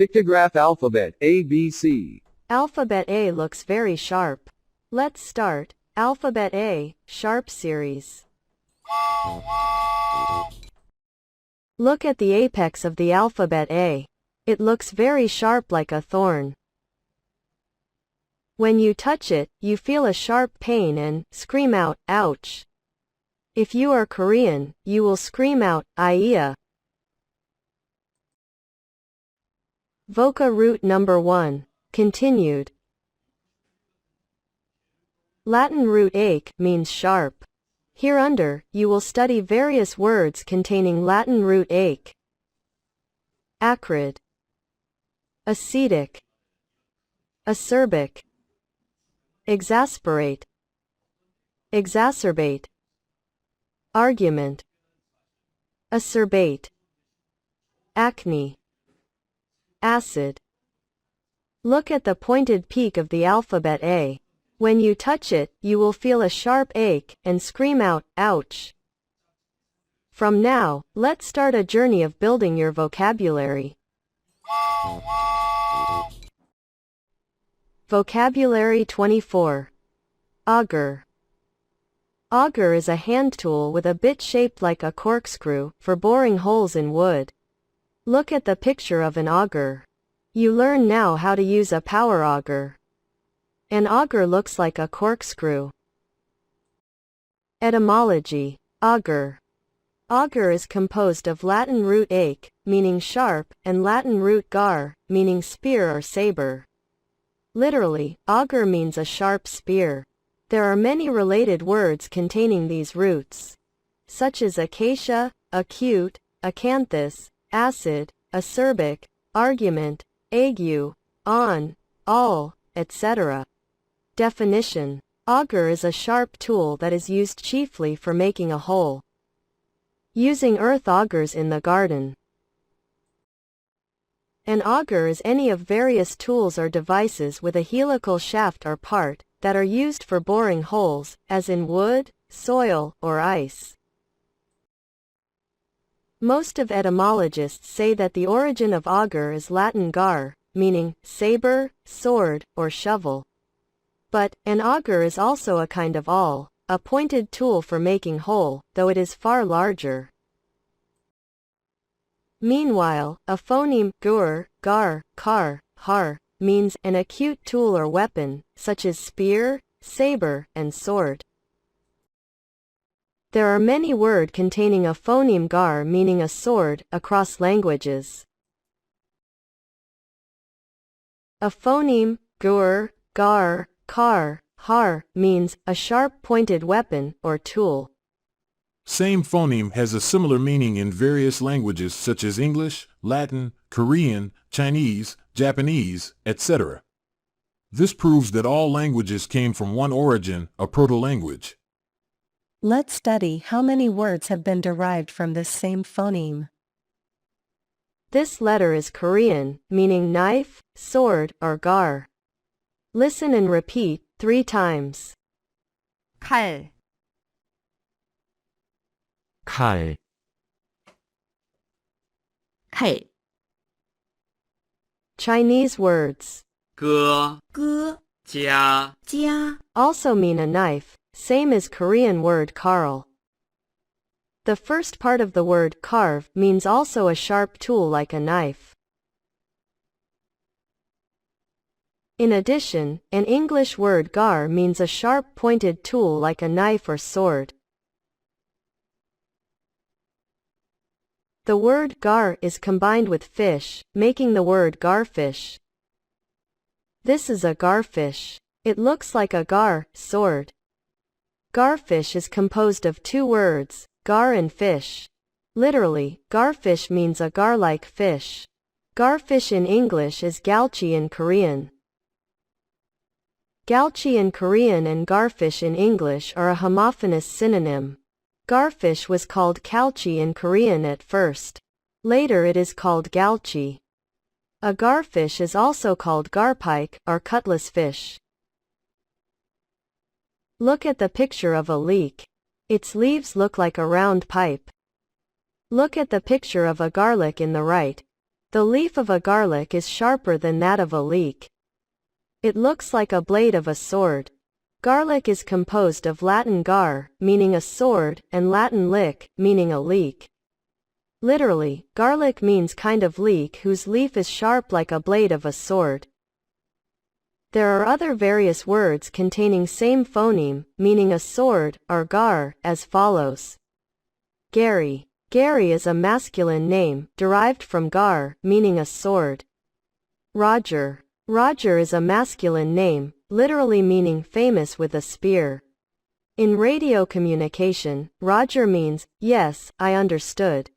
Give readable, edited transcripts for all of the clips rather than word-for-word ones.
Pictograph Alphabet, ABC. Alphabet A looks very sharp. Let's start. Alphabet A, Sharp series. Look at the apex of the alphabet A. It looks very sharp like a thorn. When you touch it, you feel a sharp pain and scream out, ouch. If you are Korean, you will scream out, Iya. VOCA root number 1. Continued. Latin root ache means sharp. Hereunder, you will study various words containing Latin root ache. Acrid, acetic, acerbic, exasperate, exacerbate, argument, acerbate, acne, acid. Look at the pointed peak of the alphabet A. When you touch it, you will feel a sharp ache and scream out, ouch. From now, let's start a journey of building your vocabulary. Vocabulary 24. Auger. Auger is a hand tool with a bit shaped like a corkscrew for boring holes in wood. Look at the picture of an auger. You learn now how to use a power auger. An auger looks like a corkscrew. Etymology. Auger. Auger is composed of Latin root ache, meaning sharp, and Latin root gar, meaning spear or saber. Literally, auger means a sharp spear. There are many related words containing these roots, such as acacia, acute, acanthus, acid, acerbic, argument, ague, on, all, etc. Definition. Auger is a sharp tool that is used chiefly for making a hole. Using earth augers in the garden. An auger is any of various tools or devices with a helical shaft or part that are used for boring holes, as in wood, soil, or ice. Most of etymologists say that the origin of auger is Latin gar, meaning saber, sword, or shovel. But, an auger is also a kind of awl, a pointed tool for making hole, though it is far larger. Meanwhile, a phoneme, gur, gar, kar, har, means an acute tool or weapon, such as spear, saber, and sword. There are many words containing a phoneme gar meaning a sword across languages. A phoneme, gur, gar, kar, har, means a sharp pointed weapon or tool. Same phoneme has a similar meaning in various languages such as English, Latin, Korean, Chinese, Japanese, etc. This proves that all languages came from one origin, a proto-language. Let's study how many words have been derived from this same phoneme. This letter is Korean, meaning knife, sword, or gar. Listen and repeat 3 times. 칼, 칼, 칼, Chinese words 그, 자, also mean a knife, same as Korean word karl. The first part of the word carve means also a sharp tool like a knife. In addition, an English word gar means a sharp pointed tool like a knife or sword. The word gar is combined with fish, making the word garfish. This is a garfish. It looks like a gar, sword. Garfish is composed of 2 words, gar and fish. Literally, garfish means a gar-like fish. Garfish in English is galchi in Korean. Galchi in Korean and garfish in English are a homophonous synonym. Garfish was called kalchi in Korean at first. Later it is called galchi. A garfish is also called garpike, or cutlass fish. Look at the picture of a leek. Its leaves look like a round pipe. Look at the picture of a garlic in the right. The leaf of a garlic is sharper than that of a leek. It looks like a blade of a sword. Garlic is composed of Latin gar, meaning a sword, and Latin lick, meaning a leek. Literally, garlic means kind of leek whose leaf is sharp like a blade of a sword. There are other various words containing same phoneme, meaning a sword, or gar, as follows. Gary. Gary is a masculine name, derived from gar, meaning a sword. Roger. Roger is a masculine name, literally meaning famous with a spear. In radio communication, Roger means, yes, I understood.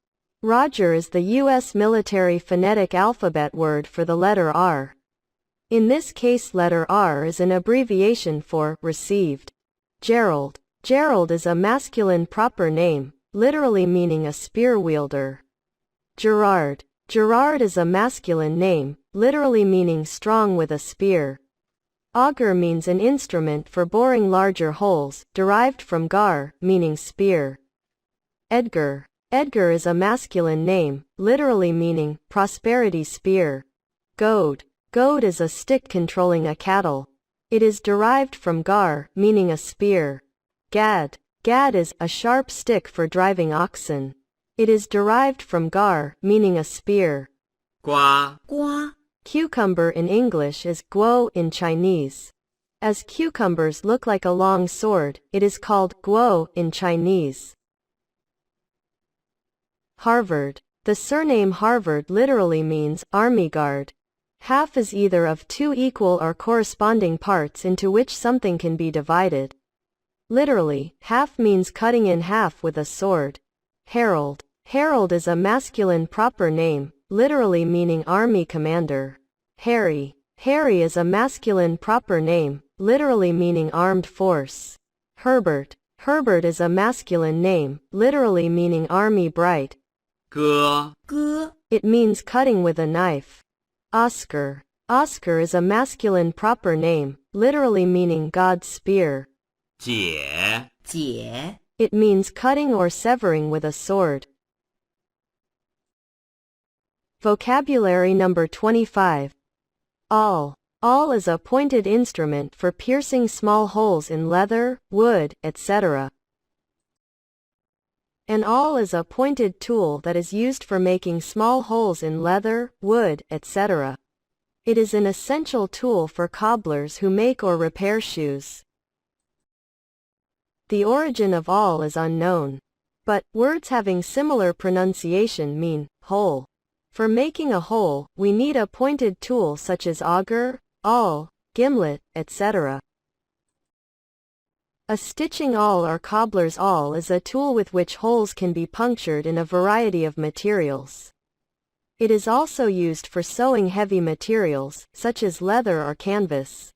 Roger is the U.S. military phonetic alphabet word for the letter R. In this case, letter R is an abbreviation for received. Gerald. Gerald is a masculine proper name, literally meaning a spear wielder. Gerard. Gerard is a masculine name, literally meaning strong with a spear. Auger means an instrument for boring larger holes, derived from gar, meaning spear. Edgar. Edgar is a masculine name, literally meaning prosperity spear. Goad. Goad is a stick controlling a cattle. It is derived from gar, meaning a spear. Gad. Gad is a sharp stick for driving oxen. It is derived from gar, meaning a spear. Gua. Gua. Cucumber in English is guo in Chinese. As cucumbers look like a long sword, it is called guo in Chinese. Harvard. The surname Harvard literally means army guard. Half is either of two equal or corresponding parts into which something can be divided. Literally, half means cutting in half with a sword. Herald. Herald is a masculine proper name, literally meaning army commander. Harry. Harry is a masculine proper name, literally meaning armed force. Herbert. Herbert is a masculine name, literally meaning army bright. Ge. Ge. It means cutting with a knife. Oscar. Oscar is a masculine proper name, literally meaning God's spear. Jie. Jie. It means cutting or severing with a sword. Vocabulary number 25. Awl. Awl is a pointed instrument for piercing small holes in leather, wood, etc. An awl is a pointed tool that is used for making small holes in leather, wood, etc. It is an essential tool for cobblers who make or repair shoes. The origin of awl is unknown. But words having similar pronunciation mean hole. For making a hole, we need a pointed tool such as auger, awl, gimlet, etc. A stitching awl or cobbler's awl is a tool with which holes can be punctured in a variety of materials. It is also used for sewing heavy materials, such as leather or canvas.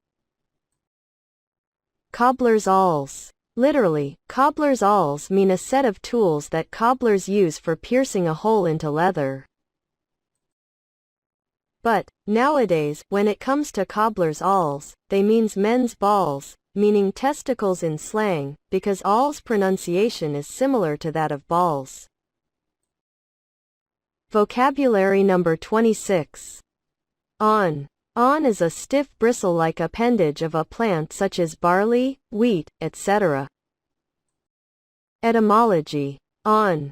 Cobbler's awls. Literally, cobbler's awls mean a set of tools that cobblers use for piercing a hole into leather. But, nowadays, when it comes to cobbler's awls, they means men's balls, meaning testicles in slang, because awls pronunciation is similar to that of balls. Vocabulary number 26. Awn. Awn is a stiff bristle-like appendage of a plant such as barley, wheat, etc. Etymology. Awn.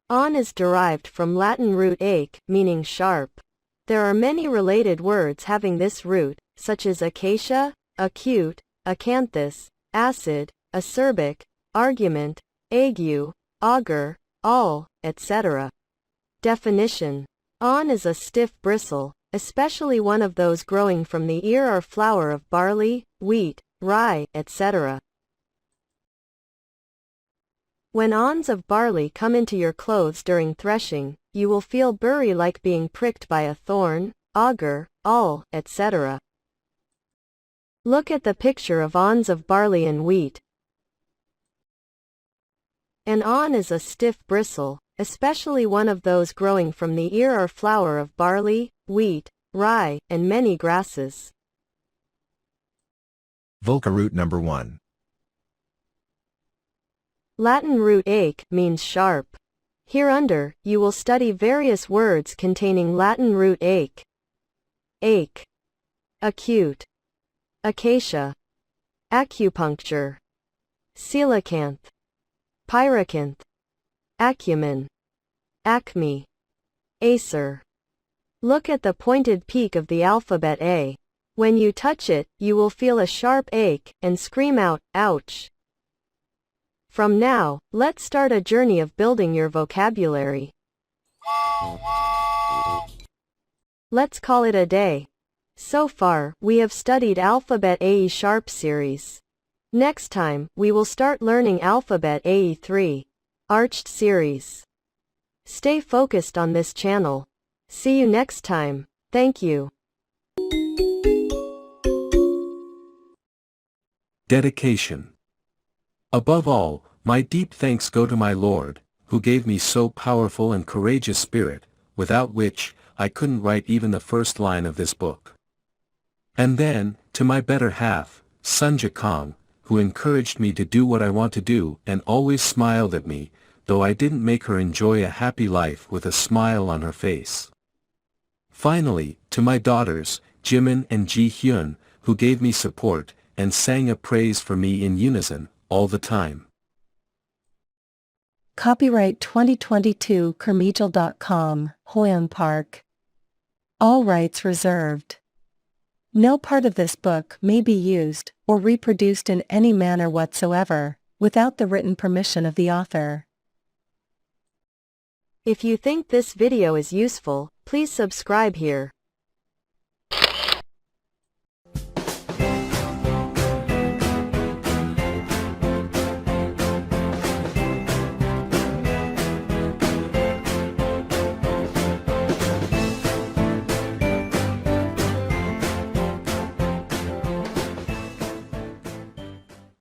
Awn is derived from Latin root ake, meaning sharp. There are many related words having this root, such as acacia, acute, acanthus, acid, acerbic, argument, ague, auger, awl, etc. Definition. Awn is a stiff bristle, especially one of those growing from the ear or flower of barley, wheat, rye, etc. When awns of barley come into your clothes during threshing, you will feel burry like being pricked by a thorn, auger, awl, etc. Look at the picture of awns of barley and wheat. An awn is a stiff bristle, especially one of those growing from the ear or flower of barley, wheat, rye, and many grasses. VOCA root number 1. Latin root ake means sharp. Hereunder, you will study various words containing Latin root ache, acute, acacia, acupuncture, coelacanth, pyrocanth, acumen, acme, acer. Look at the pointed peak of the alphabet A. When you touch it, you will feel a sharp ache and scream out, ouch. From now, let's start a journey of building your vocabulary. Let's call it a day. So far, we have studied Alphabet A-Sharp series. Next time, we will start learning Alphabet AE3, Arched series. Stay focused on this channel. See you next time. Thank you. Dedication. Above all, my deep thanks go to my Lord, who gave me so powerful and courageous spirit, without which, I couldn't write even the first line of this book. And then, to my better half, Sunja Kong, who encouraged me to do what I want to do and always smiled at me, though I didn't make her enjoy a happy life with a smile on her face. Finally, to my daughters, Jimin and Ji Hyun, who gave me support, and sang a praise for me in unison, all the time. Copyright 2022 Kermejal.com, Hoyeong Park. All rights reserved. No part of this book may be used, or reproduced in any manner whatsoever, without the written permission of the author. If you think this video is useful, please subscribe here.